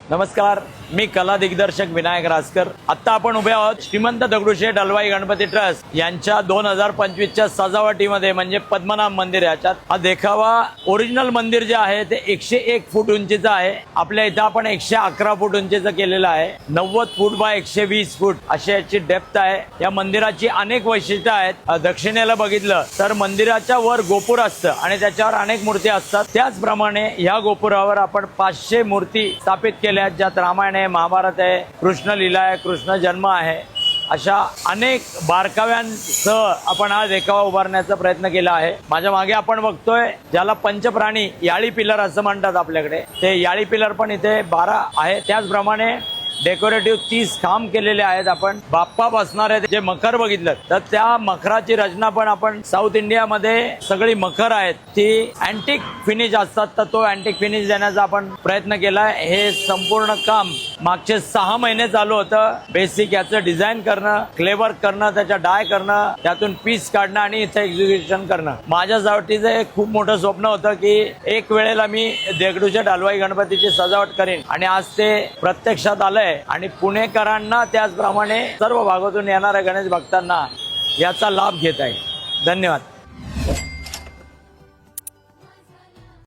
नमस्कार, मी कला दिग्दर्शक विनायक राजकर। आता आपण उभे आहोत श्रीमंत दगडूशेठ हलवाई गणपती ट्रस्ट यांच्या 2025च्या सजावटीमध्ये, म्हणजे पद्मनाभ मंदिर याच्यात हा देखावा ओरिजिनल मंदिर जे आहे ते 101 फूट उंचीचं आहे। आपल्या इथं आपण 111 फूट उंचीचं केलेलं आहे। 90 फूट बाय 120 फूट अशी याची डेप्थ आहे। या मंदिराची अनेक वैशिष्ट्ये आहेत। दक्षिणेला बघितलं तर मंदिराच्या वर गोपुर असतं आणि त्याच्यावर अनेक मूर्ती असतात। त्याचप्रमाणे या गोपुरावर आपण 500 मूर्ती स्थापित केल्या आहेत, ज्यात रामायण आहे, महाभारत आहे, कृष्ण लीला आहे, कृष्ण जन्म आहे। अशा अनेक बारकाव्यांसह आपण हा देखावा उभारण्याचा प्रयत्न केला आहे। माझ्या मागे आपण बघतोय ज्याला पंचप्राणी याळी पिलर असं म्हणतात आपल्याकडे, ते याळी पिलर पण इथे 12 आहे। त्याचप्रमाणे डेकोरेटिव्ह 30 खांब केलेले आहेत। आपण बाप्पा बसणार आहे जे मखर बघितलं तर त्या मखराची रचना पण आपण साऊथ इंडियामध्ये सगळी मखर आहेत ती अँटिक फिनिश असतात, तर तो अँटिक फिनिश देण्याचा आपण प्रयत्न केलाय। हे संपूर्ण काम मागचे 6 महिने चालू होतं। बेसिक याचं डिझाईन करणं, क्लेवर्क करणं, त्याच्या डाय करणं, त्यातून पीस काढणं आणि इथे एक्झिक्युशन करणं माझ्यासाठीचं एक खूप मोठं स्वप्न होतं की एक वेळेला मी दगडूशेठ हलवाई गणपतीची सजावट करेन, आणि आज ते प्रत्यक्षात आलंय। आणि पुणेकरांना त्याचप्रमाणे सर्व भागातून येणाऱ्या गणेश भक्तांना याचा लाभ घेत आहे। धन्यवाद।